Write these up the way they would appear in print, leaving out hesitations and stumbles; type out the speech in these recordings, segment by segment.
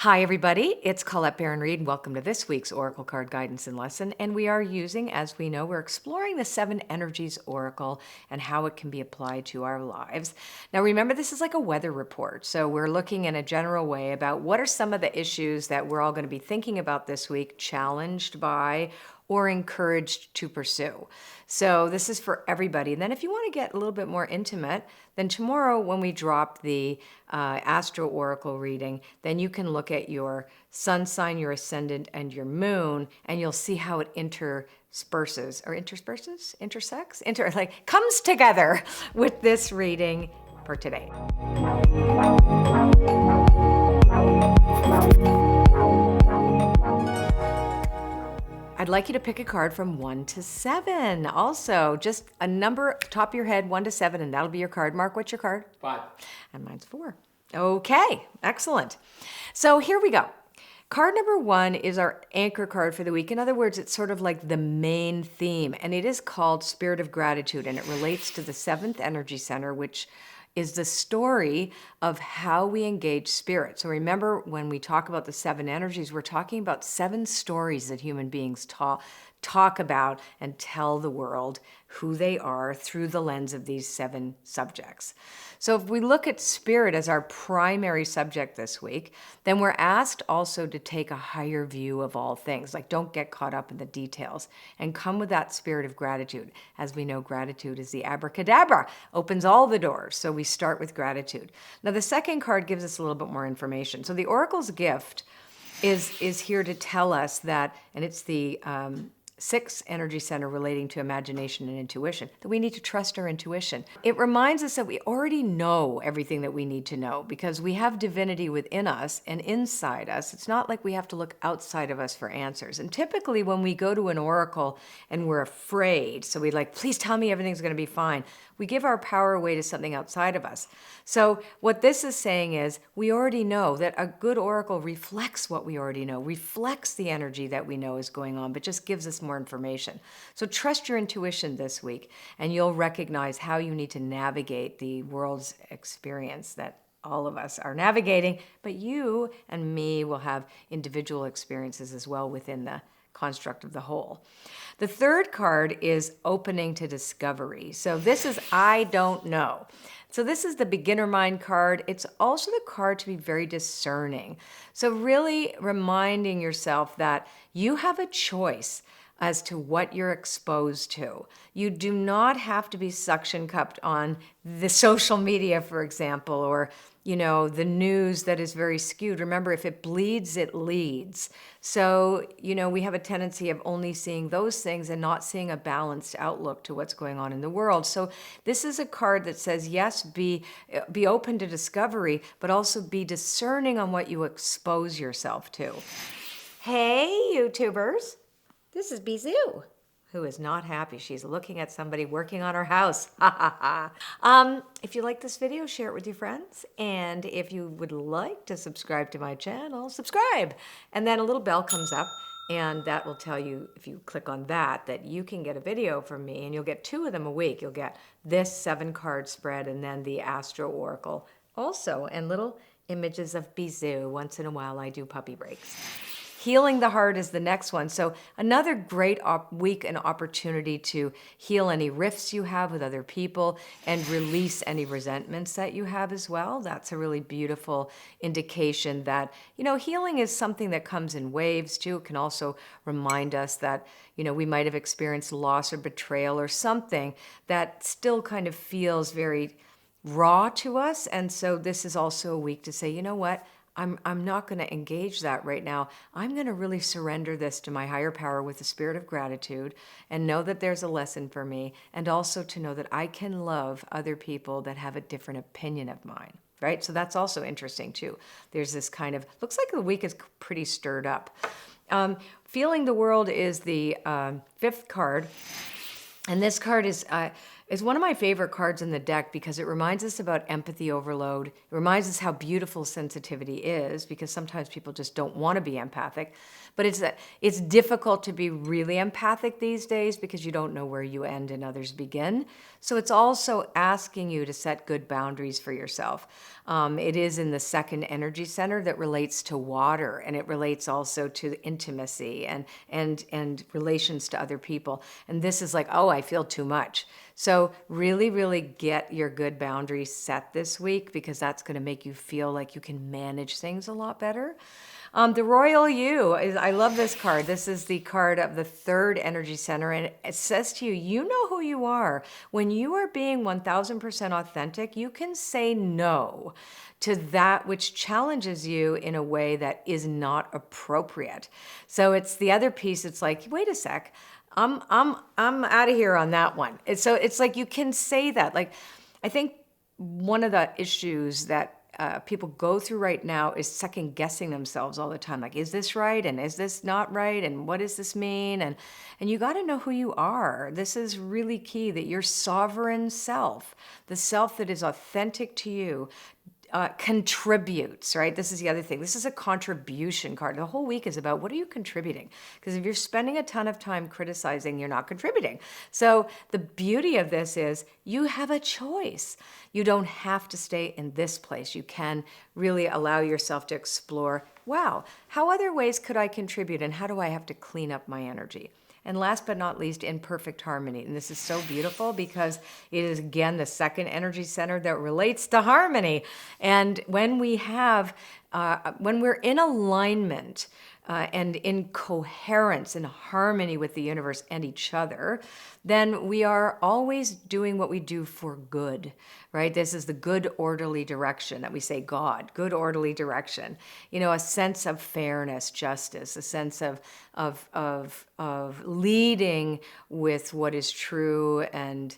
Hi, everybody. It's Colette Baron-Reid. Welcome to this week's Oracle Card Guidance and Lesson. And we are using, as we know, we're exploring the 7 Energies Oracle and how it can be applied to our lives. Now, remember, this is like a weather report. So we're looking in a general way about what are some of the issues that we're all going to be thinking about this week, challenged by, or encouraged to pursue. So this is for everybody. And then if you want to get a little bit more intimate, then tomorrow when we drop the Astro Oracle reading, then you can look at your sun sign, your ascendant, and your moon, and you'll see how it comes together with this reading for today. I'd like you to pick a card from 1 to 7. Also, just a number, top of your head, 1 to 7, and that'll be your card. Mark, what's your card? 5. And mine's 4. Okay, excellent. So here we go. Card number 1 is our anchor card for the week. In other words, it's sort of like the main theme, and it is called Spirit of Gratitude, and it relates to the 7th energy center, which is the story of how we engage spirit. So remember, when we talk about the 7 energies, we're talking about 7 stories that human beings talk about and tell the world who they are through the lens of these 7 subjects. So if we look at spirit as our primary subject this week, then we're asked also to take a higher view of all things. Like, don't get caught up in the details and come with that spirit of gratitude. As we know, gratitude is the abracadabra, opens all the doors. So we start with gratitude. Now, the second card gives us a little bit more information. So the Oracle's gift is here to tell us that, and it's the 6th energy center relating to imagination and intuition, that we need to trust our intuition. It reminds us that we already know everything that we need to know because we have divinity within us and inside us. It's not like we have to look outside of us for answers. And typically when we go to an oracle and we're afraid, so we like, please tell me everything's going to be fine, we give our power away to something outside of us. So what this is saying is we already know that a good oracle reflects what we already know, reflects the energy that we know is going on, but just gives us more information. So trust your intuition this week, and you'll recognize how you need to navigate the world's experience that all of us are navigating, but you and me will have individual experiences as well within the construct of the whole. The third card is opening to discovery. So this is I don't know. So this is the beginner mind card. It's also the card to be very discerning. So really reminding yourself that you have a choice as to what you're exposed to. You do not have to be suction cupped on the social media, for example, or the news that is very skewed. Remember, if it bleeds, it leads. So, we have a tendency of only seeing those things and not seeing a balanced outlook to what's going on in the world. So this is a card that says, yes, be open to discovery, but also be discerning on what you expose yourself to. Hey, YouTubers. This is Bizou, who is not happy. She's looking at somebody working on her house. If you like this video, share it with your friends. And if you would like to subscribe to my channel, subscribe. And then a little bell comes up, and that will tell you, if you click on that, that you can get a video from me, and you'll get 2 of them a week. You'll get this 7-card spread and then the Astro Oracle also, and little images of Bizou. Once in a while, I do puppy breaks. Healing the heart is the next one. So another great week and opportunity to heal any rifts you have with other people and release any resentments that you have as well. That's a really beautiful indication that, healing is something that comes in waves too. It can also remind us that, we might have experienced loss or betrayal or something that still kind of feels very raw to us. And so this is also a week to say, you know what? I'm not going to engage that right now. I'm going to really surrender this to my higher power with the spirit of gratitude and know that there's a lesson for me, and also to know that I can love other people that have a different opinion of mine, right? So that's also interesting too. There's this kind of, looks like the week is pretty stirred up. Feeling the world is the 5th card. And this card is is one of my favorite cards in the deck because it reminds us about empathy overload. It reminds us how beautiful sensitivity is, because sometimes people just don't want to be empathic. But it's difficult to be really empathic these days because you don't know where you end and others begin. So it's also asking you to set good boundaries for yourself. It is in the second energy center that relates to water, and it relates also to intimacy and relations to other people. And this is like, oh, I feel too much. So really, really get your good boundaries set this week, because that's going to make you feel like you can manage things a lot better. The Royal You is, I love this card. This is the card of the third energy center, and it says to you, you know who you are. When you are being 1000% authentic, you can say no to that which challenges you in a way that is not appropriate. So it's the other piece. It's like, wait a sec. I'm out of here on that one. So it's like you can say that. Like, I think one of the issues that people go through right now is second guessing themselves all the time. Like, is this right? And is this not right? And what does this mean? And you got to know who you are. This is really key, that your sovereign self, the self that is authentic to you, contributes, right? This is the other thing. This is a contribution card. The whole week is about, what are you contributing? Because if you're spending a ton of time criticizing, you're not contributing. So the beauty of this is you have a choice. You don't have to stay in this place. You can really allow yourself to explore, wow, how other ways could I contribute, and how do I have to clean up my energy? And last but not least, in perfect harmony. And this is so beautiful because it is, again, the second energy center that relates to harmony. And when we have, when we're in alignment and in coherence and harmony with the universe and each other, then we are always doing what we do for good, right? This is the good orderly direction that we say, God, good orderly direction. You know, a sense of fairness, justice, a sense of leading with what is true and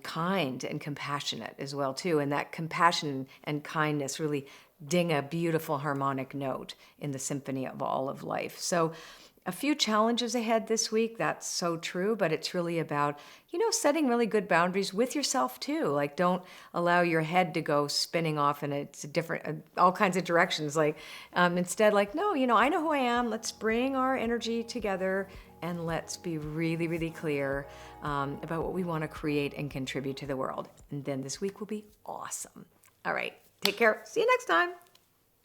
kind and compassionate as well too. And that compassion and kindness really ding a beautiful harmonic note in the symphony of all of life. So a few challenges ahead this week, that's so true, but it's really about, you know, setting really good boundaries with yourself too. Like, don't allow your head to go spinning off in it's different, all kinds of directions. Like, instead, like, no, you know, I know who I am. Let's bring our energy together and let's be really, really clear about what we want to create and contribute to the world. And then this week will be awesome. All right, take care. See you next time.